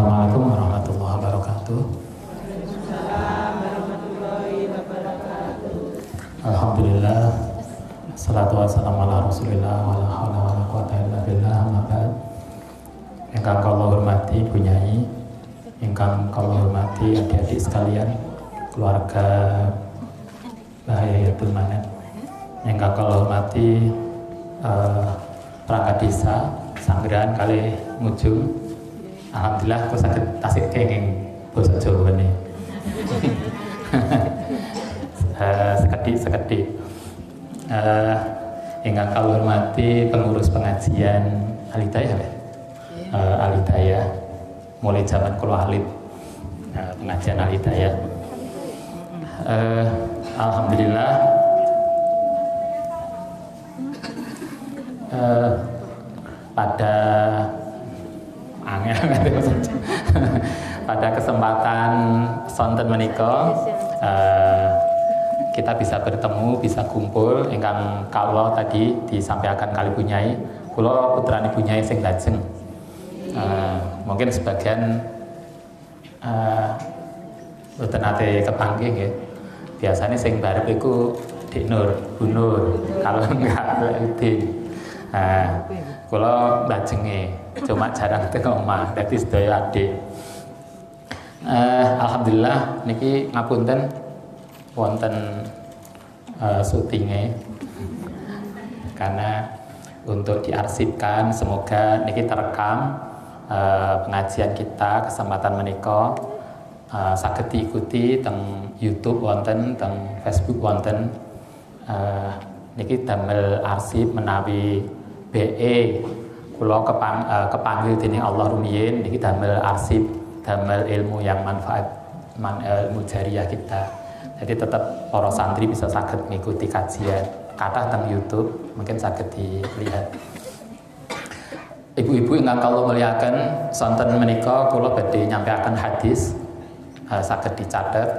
Assalamualaikum warahmatullahi wabarakatuh. Alhamdulillah, salatu wassalamu ala Rasulillah wa la haula wa la quwwata illa billah. Amma ba'd. Ingkang kula hormati Ibu Nyai, ingkang kula hormati adik-adik sekalian, keluarga Bahayatul Manat, ingkang kula hormati perangkat desa Sanggeran kali Ngujung. Alhamdulillah kok saged tasik kenging basa Jawa ne. Sekedhik. Ingkang kula hormati pengurus pengajian Alhidayah, Alhidayah mulai zaman kula alit, pengajian Alhidayah. Alhamdulillah pada kesempatan sonten menika kita bisa bertemu, bisa kumpul. Ingkang kawula tadi disampaikan kali Bu Nyai, kula putrane Bu Nyai sing lajeng. Mungkin sebagian mboten ate kepanggih nggih. Biasane sing barep iku Dik Nur, Bu Nur, kalau enggak Udin. Kula lajenge cuma jarang teng omah, dadi sedaya adik. Alhamdulillah niki ngapunten wonten syutinge karena untuk diarsipkan, semoga niki terekam pengajian kita kesempatan menika saged diikuti teng YouTube wonten, teng Facebook wonten. Niki damel arsip menawi BE kula kepanggil dening Allah rumiyin niki damel arsip, damel ilmu yang manfaat, ilmu jariah kita. Jadi tetap para santri bisa saged mengikuti kajian kathah teng YouTube, mungkin saged dilihat. Ibu-ibu ingkang kula mulyakaken, sonten menika kula badhe nyampaikan hadis saged dicatet.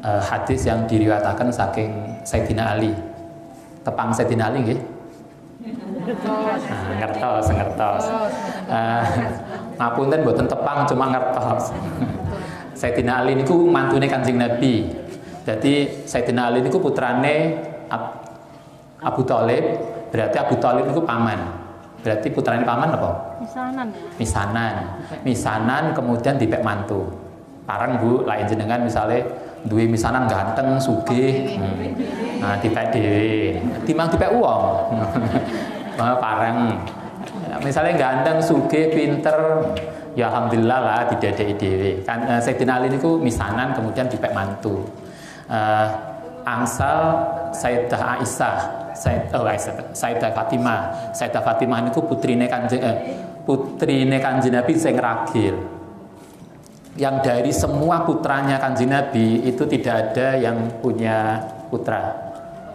Hadis yang diriwayataken saking Sayyidina Ali. Tepang Sayyidina Ali nggih? Ngertos. Ngapunten mboten tepang, cuma ngertos. Sayyidina Ali niku mantune Kanjeng Nabi. Jadi Sayyidina Ali niku putrane Abu Thalib, berarti Abu Thalib niku paman. Berarti putrane paman apa? Misanan kemudian dipek mantu. Parang Bu, lain jenengan misale duwe misanan ganteng, sugih. Nah, dipek dhewe. Timbang dipek wong. Parang misalnya ganteng, sugih, pinter, ya alhamdulillah lah didadeki dhewe. Kan Sayyidina Ali niku misanan kemudian dipek mantu. Angsal Sayyidah Aisyah, Sayyidah Fatimah. Sayyidah Fatimah niku putrine Kanjeng Nabi sing ragil. Yang dari semua putranya Kanjeng Nabi itu tidak ada yang punya putra.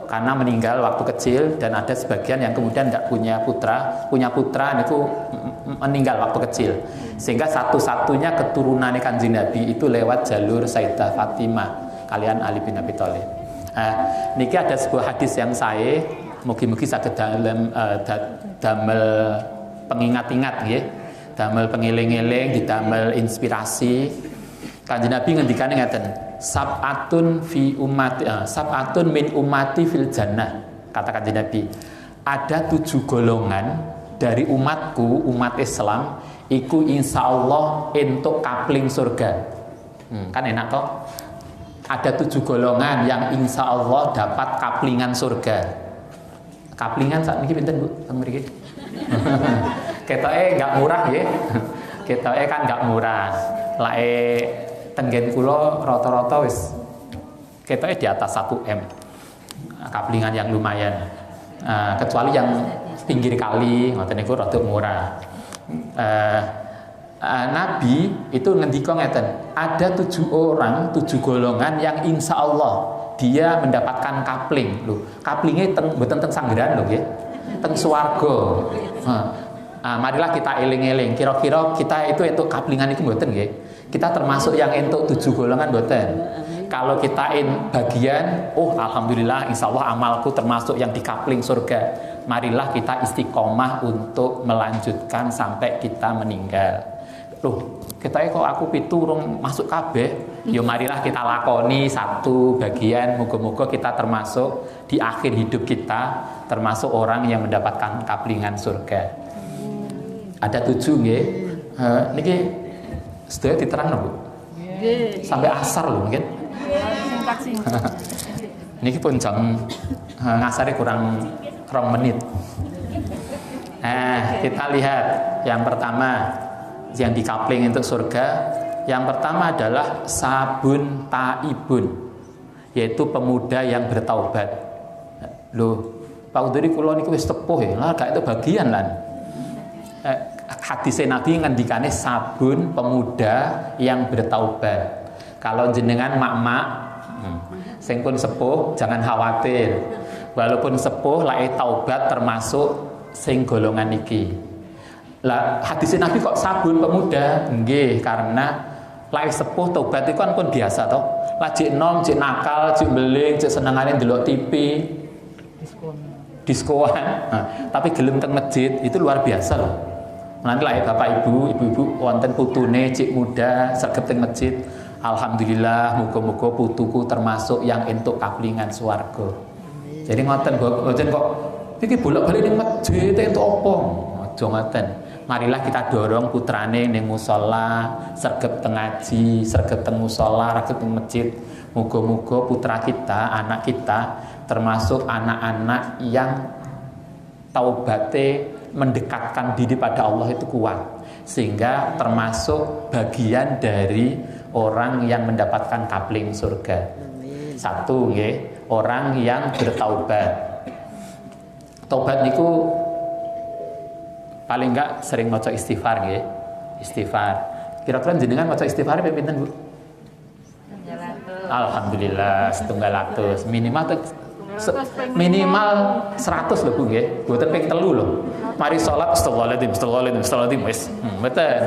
Karena meninggal waktu kecil, dan ada sebagian yang kemudian tidak punya putra itu meninggal waktu kecil, sehingga satu-satunya keturunan Kanjeng Nabi itu lewat jalur Sayyidah Fatimah kalian Ali bin Abi Thalib. Niki ada sebuah hadis yang saya mugi-mugi saged damel pengingat-ingat nggih, damel pengeling-eling, didamel inspirasi. Kanjeng Nabi ngendikane ngaten, sab'atun min ummati fil jannah. Kata Kanjeng Nabi, ada 7 golongan dari umatku, umat Islam, iku insyaallah entuk kapling surga. Kan enak toh? Ada 7 golongan yang insyaallah dapat kaplingan surga. Kaplingan saat ini pinten Bu? Teng mriki. Ketoke enggak murah nggih. Ketoke kan enggak murah. Lae tenggen kula rata-rata wis ketoke di atas 1 M. Kaplingan yang lumayan. Kecuali yang pinggir kali ngoten niku rada murah. Nabi itu ngendika ngeten, ada 7 orang, 7 golongan yang insya Allah dia mendapatkan kapling. Loh, kaplingnya mboten teng Sanggeran lho nggih. Teng swarga. Marilah kita eling-eling. Kira-kira kita itu entuk kaplingan itu mboten nggih. Kita termasuk yang entuk 7 golongan mboten. Kalau kita bagian, alhamdulillah insya Allah amalku termasuk yang dikapling surga. Marilah kita istiqomah untuk melanjutkan sampai kita meninggal. Loh, kita kok aku pitu urung masuk kabeh. Ya marilah kita lakoni satu bagian, moga-moga kita termasuk di akhir hidup kita termasuk orang yang mendapatkan kaplingan surga. Ada 7 nggih. Niki sedaya diterangno, Bu. Sampai asar lho mungkin. Niki pun jam ngasare kurang 2 menit. Nah, kita lihat yang pertama yang dikapling untuk surga. Yang pertama adalah sabun taibun, yaitu pemuda yang bertaubat. Loh, Pak Udari kula niku wis tepuh ya. Lah gak itu bagian lan. Hadis Nabi ngendikane sabun pemuda yang bertaubat. Kalau jenengan mak-mak sing pun sepuh jangan khawatir. Walaupun sepuh lae taubat termasuk sing golongan iki. Lah hadis Nabi kok sabun pemuda? Nggih, karena lae sepuh taubat itu kan pun biasa toh. Lah jek nom, jek nakal, jek beling, jek senengane ndelok TV. Diskoan. Nah, tapi gelem teng masjid itu luar biasa loh. Nanti lae Bapak Ibu, ibu-ibu wonten putune cik muda sregep teng masjid. Alhamdulillah, muga-muga putuku termasuk yang entuk kaplingan swarga. Jadi ngoten kok iki bolak-balik ning masjid entuk apa? Aja ngoten. Marilah kita dorong putrane ning musala, sregep teng ngaji, sregep teng musala, sregep teng masjid. Muga-muga putra kita, anak kita termasuk anak-anak yang taubate mendekatkan diri pada Allah itu kuat, sehingga termasuk bagian dari orang yang mendapatkan kapling surga. Satu nggih, orang yang bertaubat. Taubat niku paling enggak sering maca istighfar nggih. Istighfar. Kira-kira jenengan maca istighfar pinten, Bu? Alhamdulillah 100 minimal 100 lho Bu nggih. Mboten ping 3 lho. Mari salat astagfirullahaladzim wis. Mboten.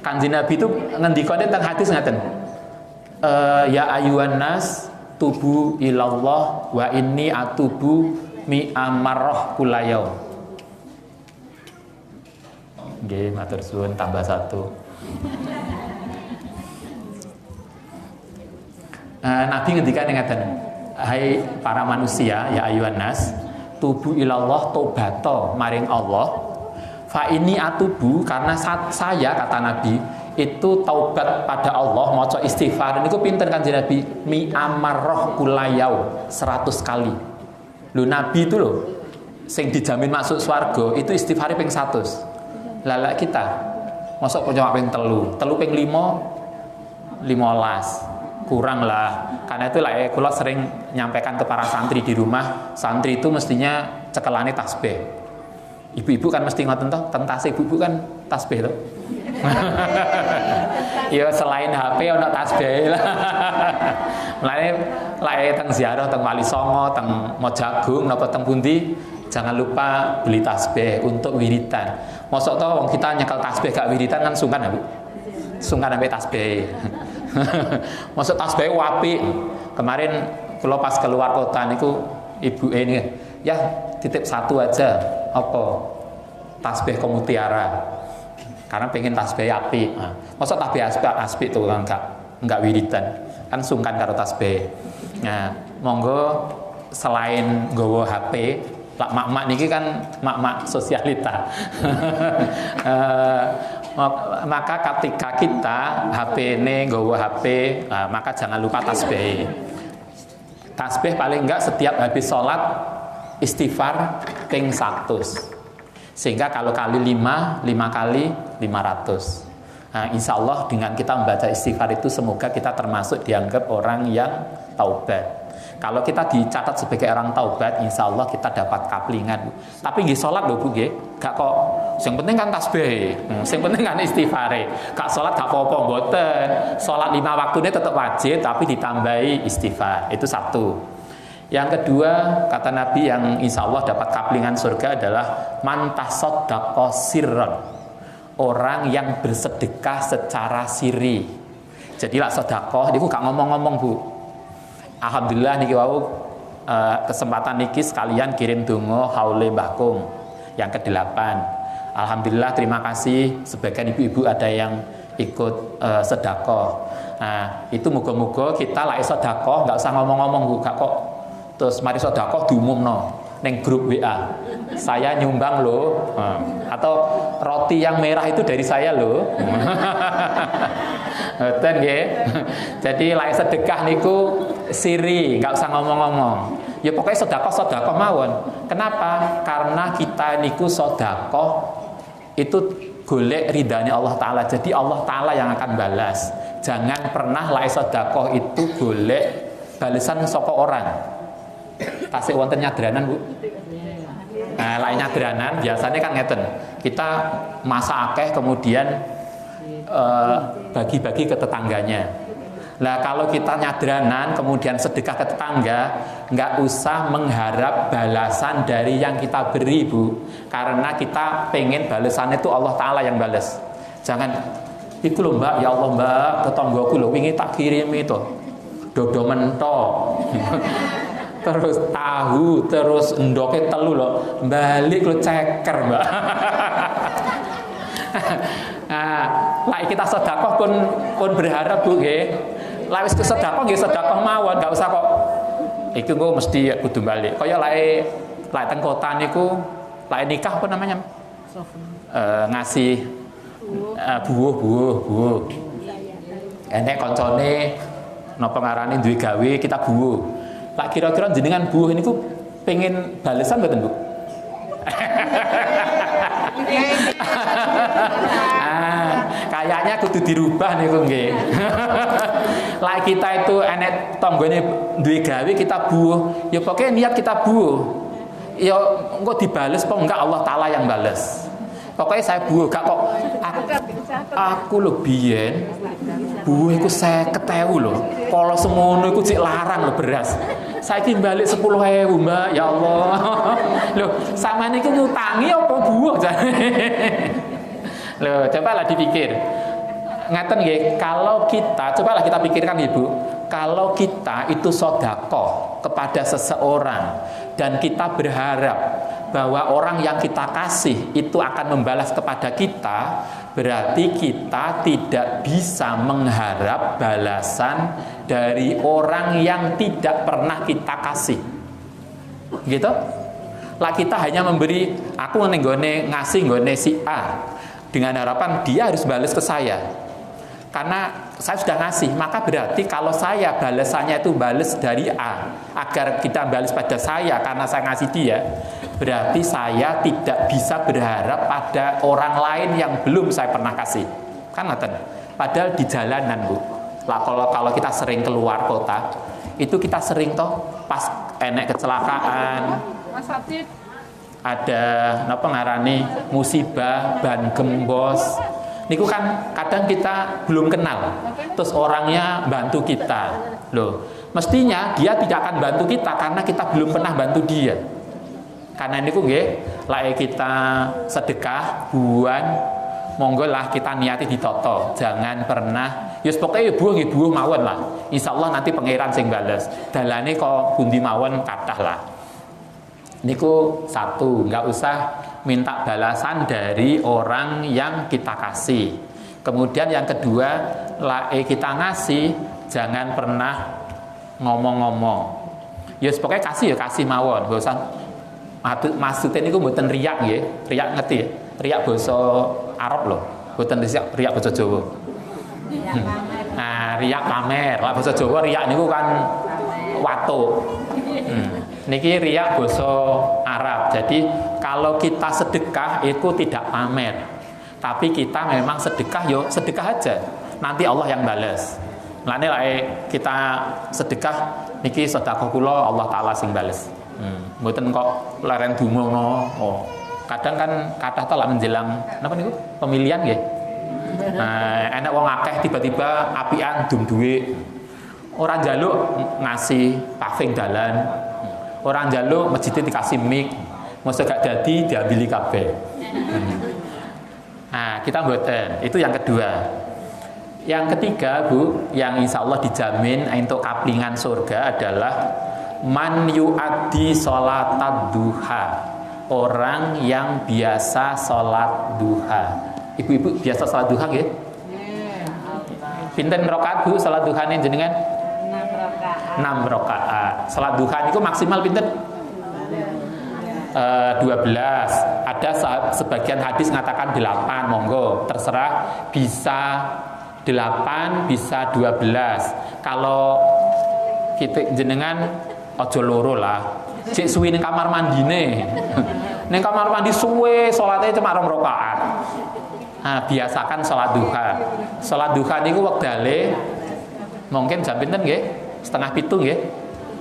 Kanjeng Nabi itu ngendikane teng hadis ngaten. Ya ayuhan nas tubu ilallah wa inni atubu mi amarrah kulayaum. Nggih, matur suwun tambah 1. Nabi ngendikane ngaten, hai para manusia, ya ayuhan nas, tubu ilallah tobato maring Allah. Fa ini atubu, karena saya kata Nabi itu taubat pada Allah, maca istighfar niku pinten Kanjeng Nabi? Mi amarrah kulayau 100 kali. Lho Nabi itu loh sing dijamin masuk swarga itu istighfar ping 100. Lala kita mosok cuma ping 3, 3 ping 5 15. Kurang lah, karena itu lah kula sering nyampaikan ke para santri di rumah, santri itu mestinya cekelane tasbih. Ibu-ibu kan mesti ngoten toh, tentase ibu-ibu kan tasbih toh. Ya selain HP ana tasbih lah. Mulane lae teng ziarah teng Wali Songo, teng Mojagung napa teng pundi, jangan lupa beli tasbih untuk wiridan. Mosok toh wong kita nyekel tasbih gak wiridan kan sungkan ya Bu. Sungkan ambek tasbih. Masuk tasbih apik. Kemarin kalau pas keluar kota niku ibu ini ya titip 1 aja apa tasbih komutiara karena pengen tasbih apik. Nah, masuk tasbih aspik tuh kan enggak wiridan kan sungkan karo tasbih. Nah, monggo selain nggawa HP lak mak-mak niki kan mak-mak sosialita. Maka ketika kita HP ini nggawa HP, maka jangan lupa tasbih. Tasbih paling enggak setiap habis sholat istighfar ping 100. Sehingga kalau kali 5 kali 500. Nah, insya Allah dengan kita membaca istighfar itu semoga kita termasuk dianggap orang yang taubat. Kalau kita dicatat sebagai orang taubat, insya Allah kita dapat kaplingan. Tapi nggih sholat lho Bu nggih, gak kok. Yang penting kan tasbih, yang penting kan istighfare. Gak sholat gak apa-apa mboten. Sholat 5 waktunya tetap wajib, tapi ditambahi istighfar. Itu satu. Yang kedua, kata Nabi yang insya Allah dapat kaplingan surga adalah man tasaddaqa sirran. Orang yang bersedekah secara siri. Jadi lah sedekah niku gak ngomong-ngomong Bu. Alhamdulillah niki wau kesempatan niki sekalian kirim donga haule Mbah Kung yang ke-8. Alhamdulillah, terima kasih sebagian ibu-ibu ada yang ikut sedekah. Nah, itu muga-muga kita lek sedekah nggak usah ngomong-ngomong Bu, gak kok terus mari sedekah diumumno ning grup WA. Saya nyumbang loh. Atau roti yang merah itu dari saya loh. Ngoten nggih. Jadi lek sedekah niku siri, nggak usah ngomong-ngomong. Ya pokoknya sedekah mawon. Kenapa? Karena kita niku sedekah itu golek ridhanya Allah Ta'ala. Jadi Allah Ta'ala yang akan balas. Jangan pernah lek sedekah itu golek balasan saka orang. Tasik wonten nyadranan Bu. Nah, lek nyadranan biasanya kan ngeten. Kita masak akeh kemudian bagi-bagi ke tetangganya. Nah, kalau kita nyadranan kemudian sedekah ke tetangga, nggak usah mengharap balasan dari yang kita beri Bu, karena kita pengen balasan itu Allah Ta'ala yang balas. Jangan iku lho Mbak, ya Allah Mbak, tetanggaku lho wingi tak kirim itu dodo mentok terus tahu, terus endoke telu lho, balik lo ceker Mbak. Nah, lek kita sedekah pun berharap Bu nggih. Lek wis sedekah nggih sedekah mawon, enggak usah kok iki engko mesti kudu balik. Kaya lek teng kota niku lek nikah apa namanya? Ngasih buah. Enek koncone napa ngarani duwe gawe kita buah. Lek kira-kira jenengan buah niku pengen balesan mboten Bu? Kayaknya kudu dirubah nih nggih. Lah kita itu enek tanggane duwe gawe kita buuh, ya pokoknya niat kita buuh. Ya engko dibales apa enggak Allah Ta'ala yang bales. Pokoknya saya buuh gak kok aku lho biyen buuh iku 50.000 lho. Kalau semono iku cek larang lho beras. Saiki balik 10.000 Mbak, ya Allah. Lho, sampeyan iki ngutangi apa buuh jane? Loh, cobalah dipikir. Ngaten nggih, kalau kita, cobalah kita pikirkan Ibu, kalau kita itu sedekah kepada seseorang dan kita berharap bahwa orang yang kita kasih itu akan membalas kepada kita, berarti kita tidak bisa mengharap balasan dari orang yang tidak pernah kita kasih. Gitu? Lah kita hanya memberi, aku ngasih nggone si A, dengan harapan dia harus balas ke saya karena saya sudah ngasih, maka berarti kalau saya balasannya itu balas dari A agar kita balas pada saya karena saya ngasih dia, berarti saya tidak bisa berharap pada orang lain yang belum saya pernah kasih. Kan ngaten. Padahal di jalanan Bu, lah kalau kita sering keluar kota itu kita sering toh pas enek kecelakaan, ada napa ngarani musibah, ban gembos. Niku kan kadang kita belum kenal. Terus orangnya bantu kita. Loh, mestinya dia tidak akan bantu kita karena kita belum pernah bantu dia. Karena niku nggih, lek kita sedekah buan, monggo lah kita niati ditoto. Jangan pernah yus pokoknya buah mawon lah. Insyaallah nanti pangeran sing bales. Dalane kok pundi mawon kathah lah. Niku satu, nggak usah minta balasan dari orang yang kita kasih. Kemudian yang kedua, kita ngasih jangan pernah ngomong-ngomong. Ya pokoknya kasih ya kasih mawon, nggak usah. Maksudnya niku mboten riak nggih, riak ngerti ya? Riak basa Arab loh, mboten riak basa Jawa. Nah, riak pamer, lah basa Jawa riak niku kan watuk. Niki riak basa Arab. Jadi kalau kita sedekah itu tidak pamer. Tapi kita memang sedekah yo sedekah aja. Nanti Allah yang balas. Mulane lek kita sedekah niki sedekah kula Allah Taala sing bales. Mboten kok leren dumono. Oh. Kadang kan kathah ta lak menjelang napa niku? Pemilihan nggih. Nah, enak wong akeh tiba-tiba apian dum duwe. Ora njaluk ngasih paving dalan. Orang jaluk masjidnya dikasih mic, masa gak jadi diambil kabeh. Nah, kita mboten. Itu yang kedua. Yang ketiga, Bu, yang insya Allah dijamin untuk kaplingan surga adalah man yu'addi sholatad duha orang yang biasa sholat duha. Ibu-ibu biasa sholat duha nggih? Pinten rakaat Bu sholat duhane jenengan? 6 rakaat. Sholat duha niku maksimal pinten? 12. Ada sebagian hadis mengatakan 8, monggo terserah, bisa 8 bisa 12. Kalau kita jenengan ojo loro lah. Cek suwi ning kamar mandine. Ning kamar mandi suwe salatnya cuma 2 rakaat. Nah, biasakan sholat duha. Sholat duha niku wektale mungkin jam pinten nggih? 6:30 nggih.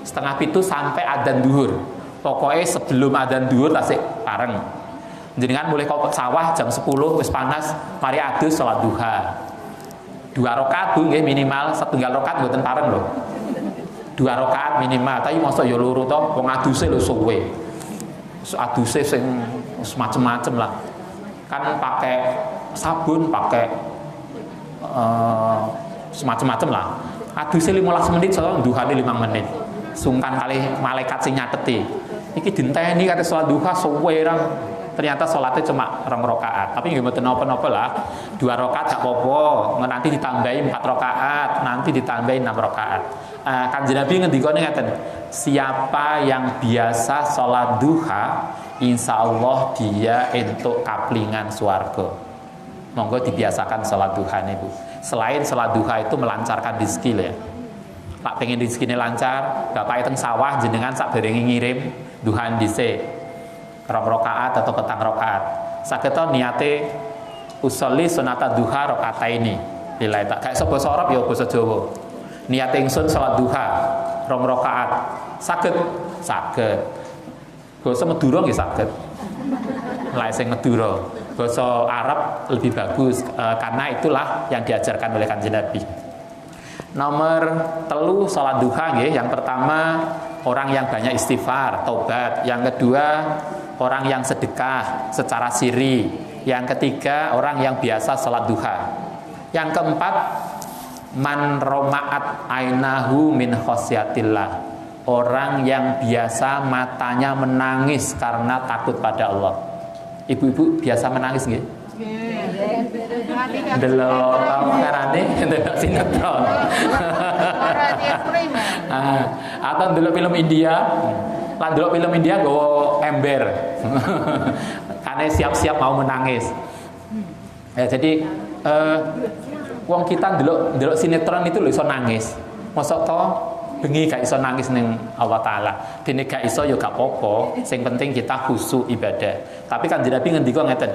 6:30 sampai adzan zuhur. Pokoknya sebelum adzan zuhur tasik pareng. Jenengan mulai kok sawah jam 10 wis panas, mari adus sholat duha. 2 rakaat Bu nggih minimal, setunggal rakaat mboten pareng lho. 2 rakaat minimal, tapi mosok ya loro to, wong aduse lho suwe. Aduse sing macem-macem lah. Kan pakai sabun, pakai semacam-macam lah. Aduse 15 menit, soalnya duhane 5 menit. Sungkan kali malaikat sing nyateti. Iki dinteni kate sholat duha suwe rang. Ternyata sholatnya cuma 2 rakaat. Tapi nggih mboten napa-napa lah. 2 rakaat gak apa-apa. Nanti ditambahi 4 rakaat, nanti ditambahi 6 rakaat. Kanjeng Nabi ngendikane ngaten, siapa yang biasa sholat duha, insya Allah dia entuk kaplingan swarga. Monggo dibiasakan sholat duha nih Bu. Selain sholat duha itu melancarkan rezeki ya. Pak pengen rezekinya lancar, bapak itu sawah jenengan sak bareng ngirim duhan dhisik 2 rakaat atau 4 rakaat. Saged niate usolli sunata duha rakaataini. Bila tak kayak basa Arab ya basa Jawa. Niat ingsun salat duha 2 rakaat. Saged. Basa Madura nggih saged. Lah sing Madura. Basa Arab lebih bagus karena itulah yang diajarkan oleh Kanjeng Nabi. Nomor 3 salat duha nggih. Yang pertama orang yang banyak istighfar, taubat. Yang kedua orang yang sedekah secara siri. Yang ketiga orang yang biasa salat duha. Yang keempat man romaat ainahu min khosyatillah, orang yang biasa matanya menangis karena takut pada Allah. Ibu-ibu biasa menangis nggih? Delok karane delok sinetron. Atau delok film India. Lan delok film India nggawa ember. Karena siap-siap mau menangis. Ya, jadi wong kita delok sinetron itu lho iso nangis. Mosok to bengi gak iso nangis ning Allah Taala. Dene gak iso ya gak apa-apa, sing penting kita khusyuk ibadah. Tapi kan Nabi ngendika ngeten,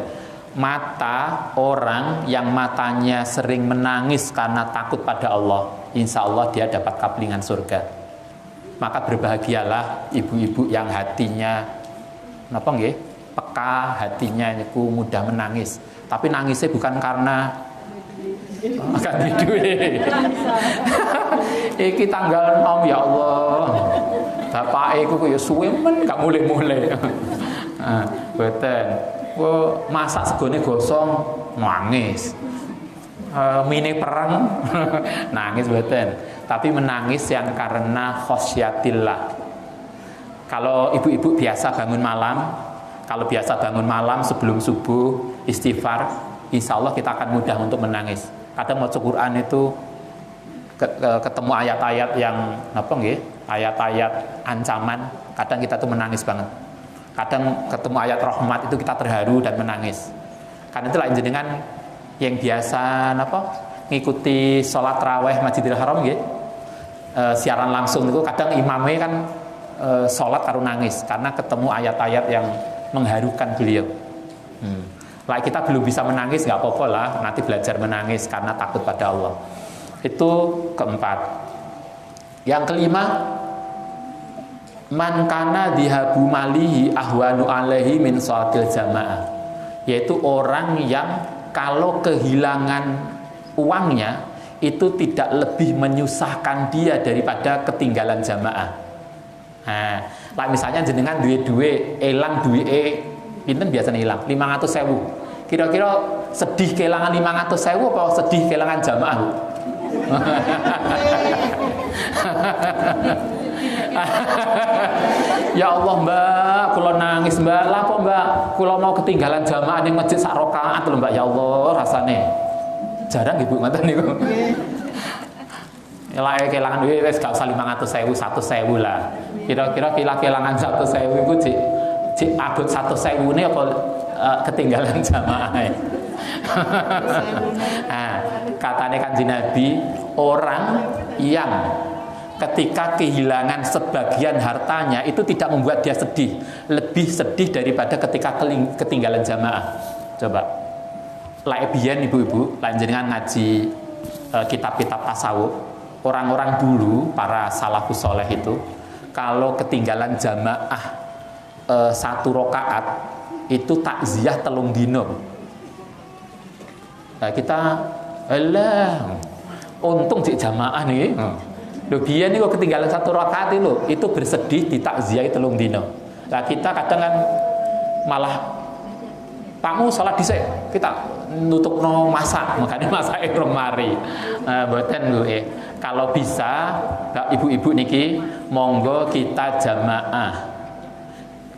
mata orang yang matanya sering menangis karena takut pada Allah, insya Allah dia dapat kaplingan surga. Maka berbahagialah ibu-ibu yang hatinya napa nggih? Peka, hatinya niku mudah menangis. Tapi nangisnya bukan karena akan duwe. Iki tanggal 6 ya Allah. Bapake iku kaya suwe men gak mulai-mulai. Boten. Masak segone gosong nangis. Mine perang nangis boten. Tapi menangis yang karena khosyatillah. Kalau ibu-ibu biasa bangun malam sebelum subuh istighfar, insya Allah kita akan mudah untuk menangis. Kadang mau Quran itu ketemu ayat-ayat yang apa nggih? Ayat-ayat ancaman, kadang kita tuh menangis banget. Kadang ketemu ayat rahmat itu kita terharu dan menangis. Karena itulah jenengan yang biasa ngikuti sholat raweh Masjidil Haram nggih. Siaran langsung itu kadang imamnya kan sholat karo nangis karena ketemu ayat-ayat yang mengharukan beliau. Lah kita belum bisa menangis nggak apa-apa lah, nanti belajar menangis karena takut pada Allah. Itu keempat. Yang kelima, man kana dihabu malihi ahwanu alaihi min sholatil jamaah, yaitu orang yang kalau kehilangan uangnya itu tidak lebih menyusahkan dia daripada ketinggalan jamaah. Nah, lah misalnya jenengan duwe elang duwe pinten biasanya hilang 500.000. Kira-kira sedih kehilangan 500.000 apa sedih kehilangan jamaah? Ya Allah Mbak, kula nangis Mbak. Lah kok Mbak, kula mau ketinggalan jamaah ning masjid sak rakaat lho Mbak. Ya Allah rasane. Jarang Ibu ngoten niku. Lah kelangan duit wis gak usah 500.000, 100.000 lah. Kira-kira kelangan 100.000 iku cik abot 100.000 ne apa ketinggalan jamaah. Nah, katanya Kanjeng Nabi, orang yang ketika kehilangan sebagian hartanya itu tidak membuat dia sedih, lebih sedih daripada ketika ketinggalan jamaah. Coba, lae biyen ibu-ibu, lanjenengan ngaji kitab-kitab tasawuf, orang-orang dulu para salafus soleh itu kalau ketinggalan jamaah satu rakaat itu takziah 3 dino. Nah, kita alah untung cik jamaah nih. Lho biyen niku ketinggalan 1 rakaat itu bersedih ditakziah 3 dino. Nah, kita kadang kan malah pakmu salat dhisik, kita nutupno masak, makanya masak rong mari. Mboten lho kalau bisa ibu-ibu niki monggo kita jamaah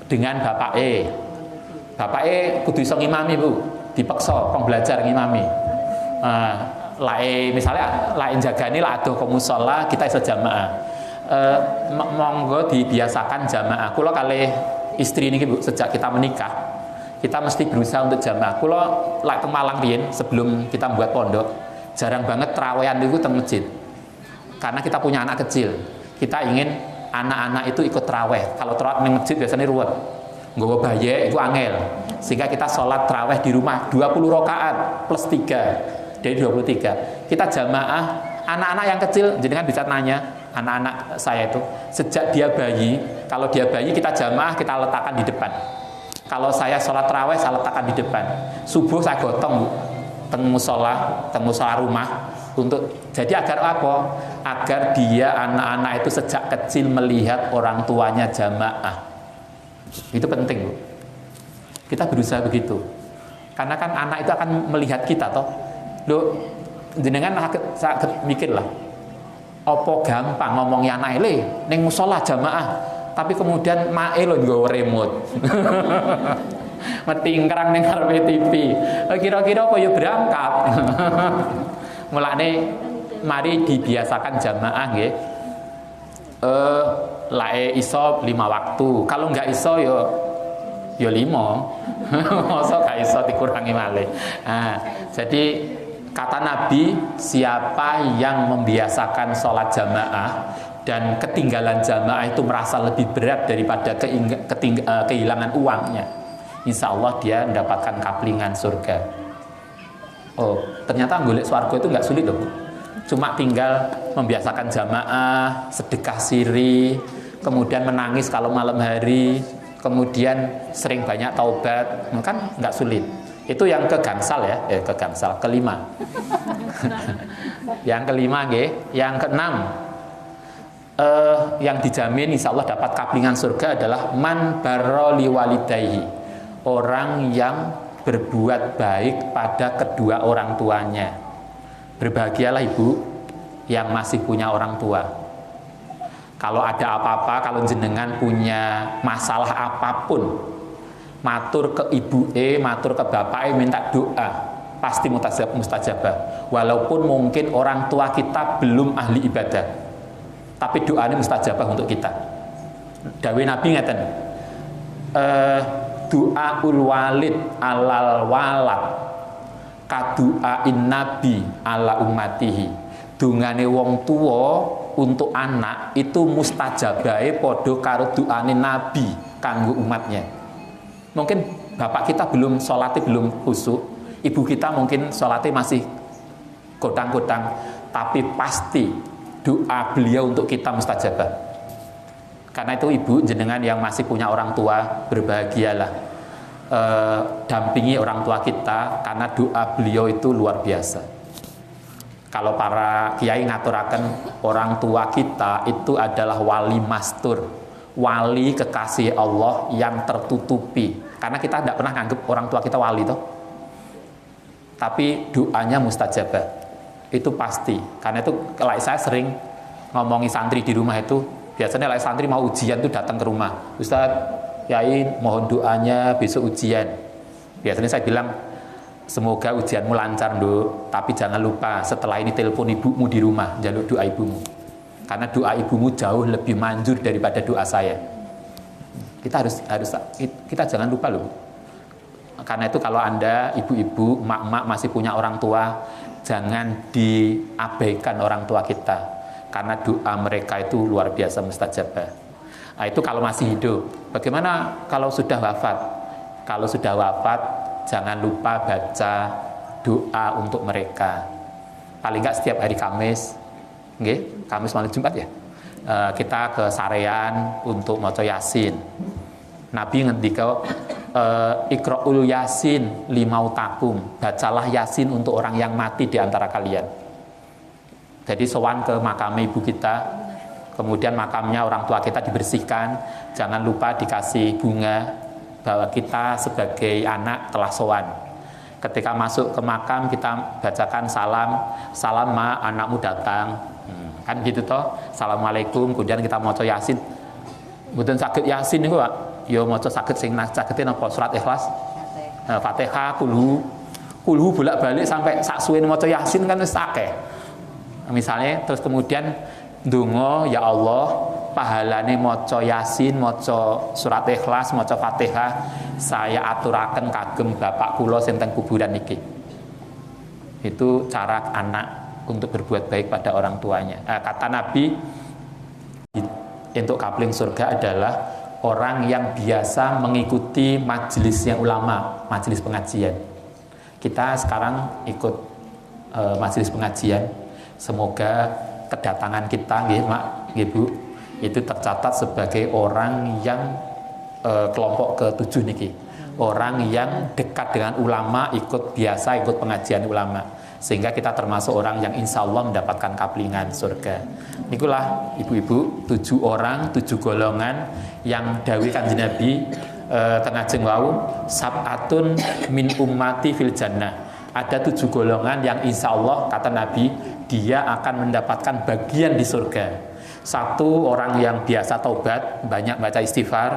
dengan bapake. Bapake kudu iso ngimami, Bu. Dipaksa kong belajar ngimami. Misalnya lain jagani lah adoh ke musola kita iso jamaah. Monggo dibiasakan jamaah. Kula kalih istri niki Bu, sejak kita menikah kita mesti berusaha untuk jamaah. Kula lak teng Malang riyen sebelum kita buat pondok, jarang banget trawehan niku teng masjid. Karena kita punya anak kecil. Kita ingin anak-anak itu ikut traweh. Kalau traweh di masjid biasanya ruwet. Nggawa bayi itu angel. Sehingga kita sholat traweh di rumah 20 rakaat plus 3 dari 23. Kita jamaah anak-anak yang kecil, jenengan bisa nanya anak-anak saya itu sejak dia bayi, kalau dia bayi kita jamaah kita letakkan di depan. Kalau saya sholat traweh saya letakkan di depan. Subuh saya gotong Bu, teng musola rumah untuk jadi agar apa? Agar dia anak-anak itu sejak kecil melihat orang tuanya jamaah. Itu penting Bu. Kita berusaha begitu. Karena kan anak itu akan melihat kita toh. Loh, jenengan sakit mikir lah. Apa gampang ngomongnya anak le ning musola jamaah, tapi kemudian mae lho nggawa remote. Metingkrang ning ngarepe TV. Kira-kira apa ya berangkat. Mulane mari dibiasakan jamaah nggih. Lae iso 5 waktu. Kalau enggak iso ya 5. Masa gak iso dikurangi malih. Nah, jadi kata Nabi, siapa yang membiasakan sholat jamaah dan ketinggalan jamaah itu merasa lebih berat daripada kehilangan uangnya, insya Allah dia mendapatkan kaplingan surga. Oh, ternyata golek swarga itu nggak sulit loh. Cuma tinggal membiasakan jamaah, sedekah siri, kemudian menangis kalau malam hari, kemudian sering banyak taubat, kan nggak sulit. Itu yang ke gangsal ya, ke gangsal kelima. Yang kelima nggih, yang keenam yang dijamin insya Allah dapat kaplingan surga adalah man barra liwalidayhi, orang yang berbuat baik pada kedua orang tuanya. Berbahagialah ibu yang masih punya orang tua. Kalau ada apa-apa, kalau jenengan punya masalah apapun, matur ke ibu matur ke bapak minta doa, pasti mustajabah. Walaupun mungkin orang tua kita belum ahli ibadah, tapi doanya mustajabah untuk kita. Dawe Nabi ngeten, doaul walid alal walad kaduain nabi ala ummatihi. Dungane wong tua untuk anak itu mustajabahe padha karo doane nabi kanggo umatnya. Mungkin bapak kita belum sholatnya belum khusyuk, ibu kita mungkin sholatnya masih godang-godang, tapi pasti doa beliau untuk kita mustajabah. Karena itu ibu jenengan yang masih punya orang tua, berbahagialah, dampingi orang tua kita, karena doa beliau itu luar biasa. Kalau para kiai ngaturaken orang tua kita itu adalah wali mastur, wali kekasih Allah yang tertutupi. Karena kita tidak pernah nganggap orang tua kita wali toh. Tapi doanya mustajabah. Itu pasti. Karena itu kalau saya sering ngomongi santri di rumah itu, Biasanya like santri mau ujian tuh datang ke rumah, Ustadz, Yai mohon doanya besok ujian. Biasanya saya bilang, semoga ujianmu lancar Nduk, tapi jangan lupa setelah ini telepon ibumu di rumah, jaluk doa ibumu. Karena doa ibumu jauh lebih manjur daripada doa saya. Kita jangan lupa loh. Karena itu kalau Anda ibu-ibu, emak-emak masih punya orang tua, jangan diabaikan orang tua kita. Karena doa mereka itu luar biasa mustajabah. Nah, itu kalau masih hidup. Bagaimana kalau sudah wafat? Kalau sudah wafat, jangan lupa baca doa untuk mereka. Paling nggak setiap hari Kamis, Kamis malam Jumat ya, kita ke sarean untuk maca Yasin. Nabi ngendika, Iqra'ul Yasin limautakum, bacalah Yasin untuk orang yang mati di antara kalian. Jadi sowan ke makam ibu kita, kemudian makamnya orang tua kita dibersihkan, jangan lupa dikasih bunga bahwa kita sebagai anak telah sowan. Ketika masuk ke makam kita bacakan salam ma anakmu datang, kan gitu toh, assalamualaikum, kemudian kita maca Yasin. Mboten saged Yasin niku Pak, ya maca saged sing sagede napa surat Ikhlas, Fatihah, kulhu bolak-balik sampai sak suwene maca Yasin kan wis akeh. Misalnya terus kemudian ndonga, ya Allah, pahalane maca Yasin, maca surat Ikhlas, maca Fatihah saya aturaken kagem bapak kula sing teng kuburan niki. Itu cara anak untuk berbuat baik pada orang tuanya. Kata Nabi, untuk kapling surga adalah orang yang biasa mengikuti majelisnya ulama, majelis pengajian. Kita sekarang ikut majelis pengajian. Semoga kedatangan kita, Mak, Bu, itu tercatat sebagai orang yang kelompok ke-7 niki. Orang yang dekat dengan ulama, ikut pengajian ulama. Sehingga kita termasuk orang yang insya Allah mendapatkan kaplingan surga. Itulah ibu-ibu, 7 orang, 7 golongan yang dawuh Kanjeng Nabi tengajeng wau, sab'atun min ummati fil jannah. Ada 7 golongan yang insya Allah, kata Nabi, dia akan mendapatkan bagian di surga. 1, orang yang biasa taubat, banyak baca istighfar.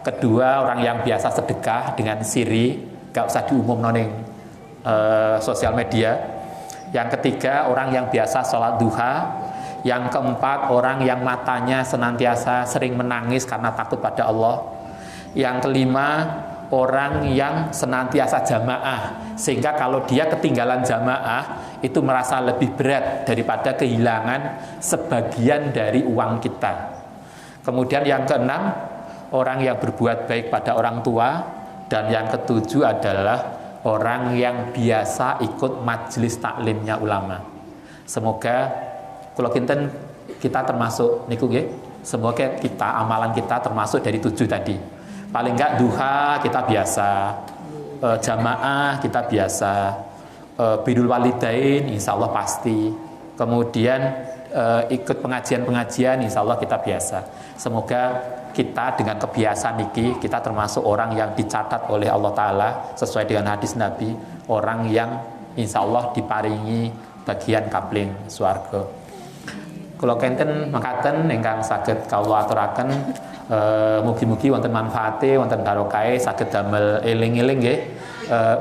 2, orang yang biasa sedekah dengan siri, gak usah diumum noning sosial media. Yang 3, orang yang biasa sholat duha. Yang 4, orang yang matanya senantiasa sering menangis karena takut pada Allah. Yang 5, orang yang senantiasa jamaah, sehingga kalau dia ketinggalan jamaah itu merasa lebih berat daripada kehilangan sebagian dari uang kita. Kemudian yang 6, orang yang berbuat baik pada orang tua. Dan yang 7 adalah orang yang biasa ikut majelis taklimnya ulama. Semoga kalau kita termasuk niku nggih, semoga amalan kita termasuk dari 7 tadi. Paling enggak duha kita biasa, jamaah kita biasa, birrul walidain insya Allah pasti, kemudian ikut pengajian-pengajian insya Allah kita biasa. Semoga kita dengan kebiasaan niki, kita termasuk orang yang dicatat oleh Allah Ta'ala sesuai dengan hadis Nabi, orang yang insya Allah diparingi bagian kapling swarga. Kula kenten makaten ingkang saged kawula aturaken, mugi-mugi wonten manfaate, wonten barokahe, saged damel eling-eling nggih,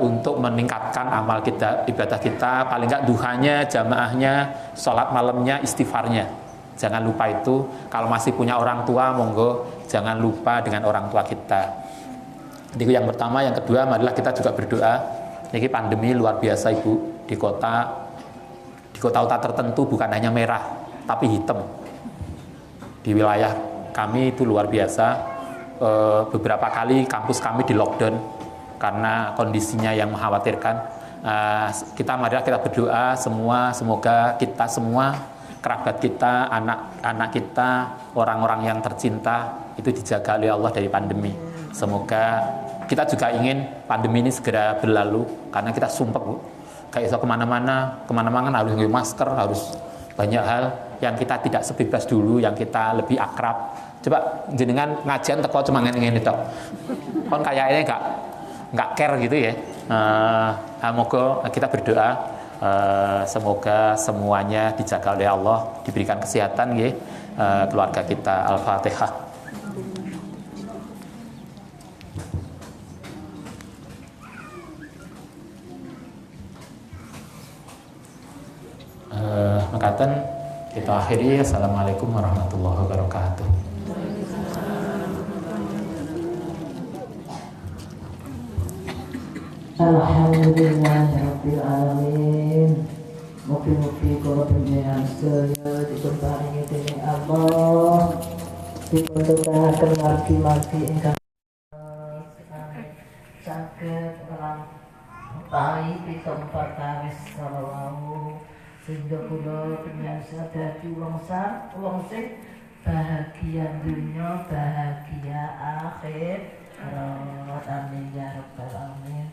untuk meningkatkan amal kita, ibadah kita, paling enggak duhanya, jamaahnya, sholat malamnya, istighfarnya. Jangan lupa itu. Kalau masih punya orang tua, monggo jangan lupa dengan orang tua kita. Itu yang pertama. Yang kedua, marilah kita juga berdoa. Ini pandemi luar biasa Ibu, di kota tertentu bukan hanya merah tapi hitam. Di wilayah kami itu luar biasa. Beberapa kali kampus kami di lockdown karena kondisinya yang mengkhawatirkan. Marilah kita berdoa semua, semoga kita semua, kerabat kita, anak-anak kita, orang-orang yang tercinta itu dijaga oleh Allah dari pandemi. Semoga kita juga ingin pandemi ini segera berlalu, karena kita sumpah Bu, kayak iso kemana-mana harus pakai masker, harus banyak hal yang kita tidak sebebas dulu, yang kita lebih akrab. Coba jenengan ngajian teko cuma ngene-ngene tok. Kon kayaknya enggak care gitu ya. Moga kita berdoa semoga semuanya dijaga oleh Allah, diberikan kesehatan nggih. keluarga kita. Al-Fatihah. Makaten kita akhiri. Assalamualaikum warahmatullahi wabarakatuh. Alhamdulillahirabbil alamin. Mugi-mugi kula panjenengan sedaya dipunparingi dening Allah dipuntukahaken margi-margi ingkang saged nglampahi pitung perkawis salawau sehingga kula panjenengan dadi wong sing bahagia dunya bahagia akhir. Amin ya rabbal alamin.